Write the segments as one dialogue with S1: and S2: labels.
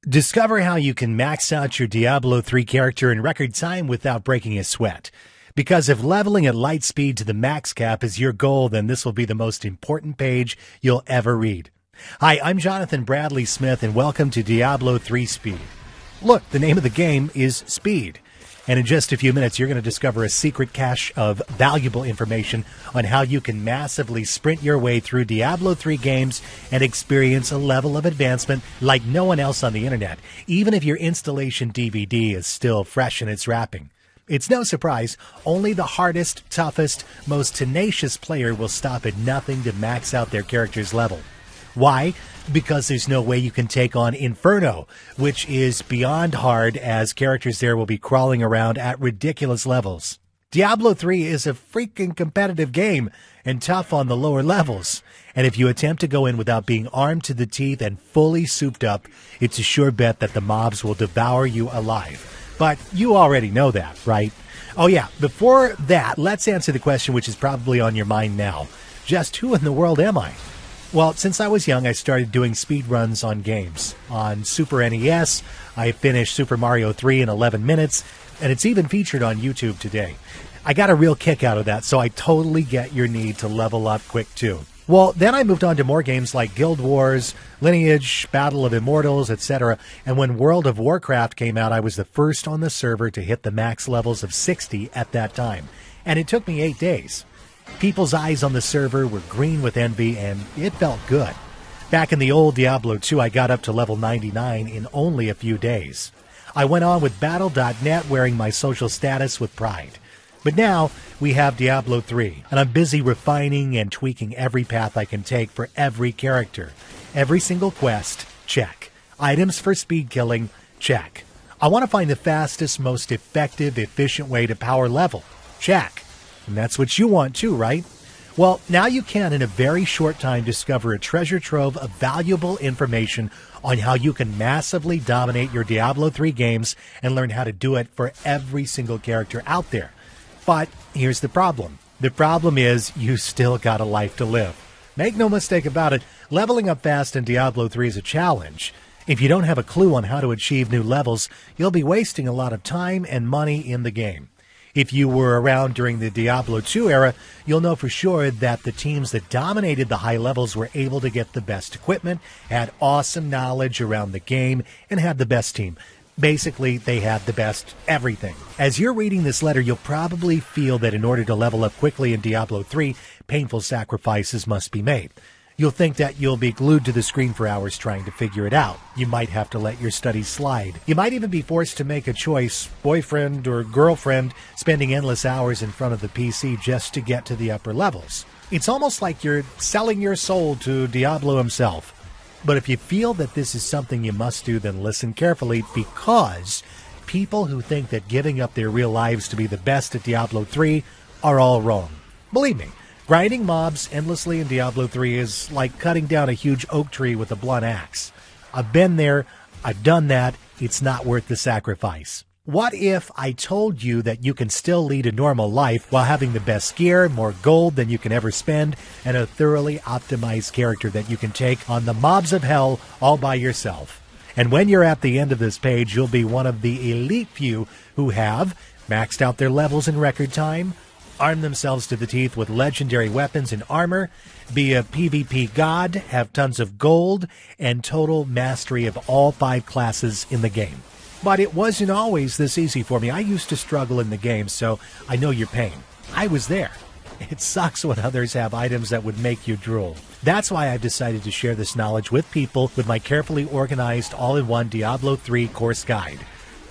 S1: Discover how you can max out your Diablo 3 character in record time without breaking a sweat. Because if leveling at light speed to the max cap is your goal, then this will be the most important page you'll ever read. Hi, I'm Jonathan Bradley Smith, and welcome to Diablo 3 Speed. Look, the name of the game is Speed. And in just a few minutes, you're going to discover a secret cache of valuable information on how you can massively sprint your way through Diablo 3 games and experience a level of advancement like no one else on the internet, even if your installation DVD is still fresh in its wrapping. It's no surprise, only the hardest, toughest, most tenacious player will stop at nothing to max out their character's level. Why? Because there's no way you can take on Inferno, which is beyond hard, as characters there will be crawling around at ridiculous levels. Diablo 3 is a freaking competitive game and tough on the lower levels. And if you attempt to go in without being armed to the teeth and fully souped up, it's a sure bet that the mobs will devour you alive. But you already know that, right? Oh yeah, before that, let's answer the question which is probably on your mind now. Just who in the world am I? Well, since I was young, I started doing speed runs on games. On Super NES, I finished Super Mario 3 in 11 minutes, and it's even featured on YouTube today. I got a real kick out of that, so I totally get your need to level up quick too. Well, then I moved on to more games like Guild Wars, Lineage, Battle of Immortals, etc. And when World of Warcraft came out, I was the first on the server to hit the max levels of 60 at that time. And it took me 8 days. People's eyes on the server were green with envy, and it felt good. Back in the old Diablo 2, I got up to level 99 in only a few days. I went on with Battle.net wearing my social status with pride. But now we have Diablo 3, and I'm busy refining and tweaking every path I can take for every character. Every single quest, check. Items for speed killing, check. I want to find the fastest, most effective, efficient way to power level, check. And that's what you want too, right? Well, now you can, in a very short time, discover a treasure trove of valuable information on how you can massively dominate your Diablo 3 games and learn how to do it for every single character out there. But here's the problem. The problem is you still got a life to live. Make no mistake about it, leveling up fast in Diablo 3 is a challenge. If you don't have a clue on how to achieve new levels, you'll be wasting a lot of time and money in the game. If you were around during the Diablo 2 era, you'll know for sure that the teams that dominated the high levels were able to get the best equipment, had awesome knowledge around the game, and had the best team. Basically, they had the best everything. As you're reading this letter, you'll probably feel that in order to level up quickly in Diablo 3, painful sacrifices must be made. You'll think that you'll be glued to the screen for hours trying to figure it out. You might have to let your studies slide. You might even be forced to make a choice, boyfriend or girlfriend, spending endless hours in front of the PC just to get to the upper levels. It's almost like you're selling your soul to Diablo himself. But if you feel that this is something you must do, then listen carefully, because people who think that giving up their real lives to be the best at Diablo 3 are all wrong. Believe me. Grinding mobs endlessly in Diablo 3 is like cutting down a huge oak tree with a blunt axe. I've been there, I've done that, it's not worth the sacrifice. What if I told you that you can still lead a normal life while having the best gear, more gold than you can ever spend, and a thoroughly optimized character that you can take on the mobs of hell all by yourself? And when you're at the end of this page, you'll be one of the elite few who have maxed out their levels in record time, arm themselves to the teeth with legendary weapons and armor, be a PvP god, have tons of gold, and total mastery of all 5 classes in the game. But it wasn't always this easy for me. I used to struggle in the game, so I know your pain. I was there. It sucks when others have items that would make you drool. That's why I've decided to share this knowledge with people with my carefully organized all-in-one Diablo 3 course guide.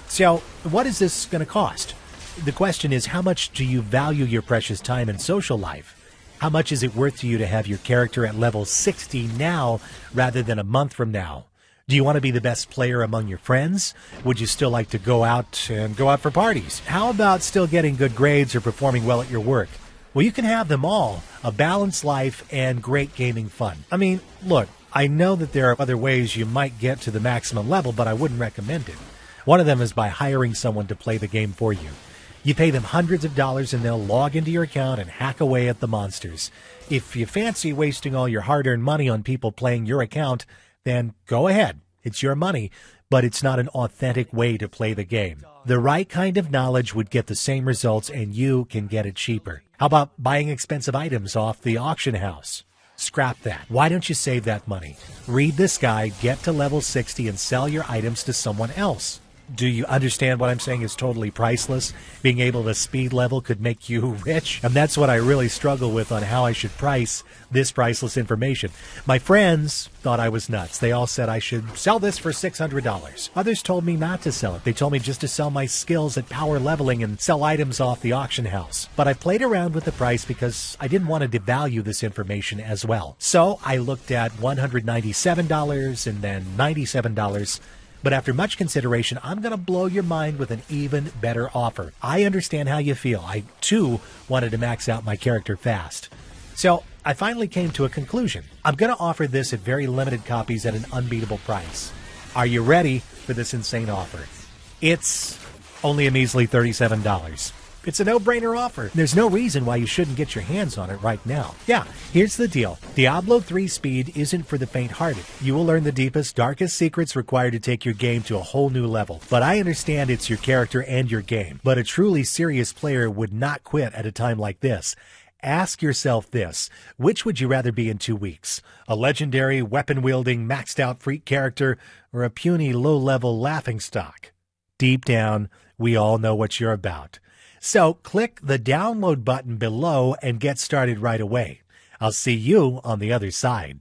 S1: So, what is this going to cost? The question is, how much do you value your precious time and social life? How much is it worth to you to have your character at level 60 now rather than a month from now? Do you want to be the best player among your friends? Would you still like to go out for parties? How about still getting good grades or performing well at your work? Well, you can have them all, a balanced life and great gaming fun. I mean, look, I know that there are other ways you might get to the maximum level, but I wouldn't recommend it. One of them is by hiring someone to play the game for you. You pay them hundreds of dollars and they'll log into your account and hack away at the monsters. If you fancy wasting all your hard-earned money on people playing your account, then go ahead. It's your money. but it's not an authentic way to play the game. The right kind of knowledge would get the same results, and you can get it cheaper. How about buying expensive items off the auction house? Scrap that. Why don't you save that money? Read this guide, get to level 60, and sell your items to someone else. Do you understand what I'm saying is totally priceless? Being able to speed level could make you rich. And that's what I really struggle with on how I should price this priceless information. My friends thought I was nuts. They all said I should sell this for $600. Others told me not to sell it. They told me just to sell my skills at power leveling and sell items off the auction house. But I played around with the price because I didn't want to devalue this information as well. So I looked at $197 and then $97. But after much consideration, I'm going to blow your mind with an even better offer. I understand how you feel. I, too, wanted to max out my character fast. So I finally came to a conclusion. I'm going to offer this at very limited copies at an unbeatable price. Are you ready for this insane offer? It's only a measly $37. It's a no-brainer offer. There's no reason why you shouldn't get your hands on it right now. Yeah, here's the deal. Diablo 3 Speed isn't for the faint-hearted. You will learn the deepest, darkest secrets required to take your game to a whole new level. But I understand it's your character and your game. But a truly serious player would not quit at a time like this. Ask yourself this: which would you rather be in 2 weeks? A legendary, weapon-wielding, maxed-out freak character, or a puny, low-level laughingstock? Deep down, we all know what you're about. So click the download button below and get started right away. I'll see you on the other side.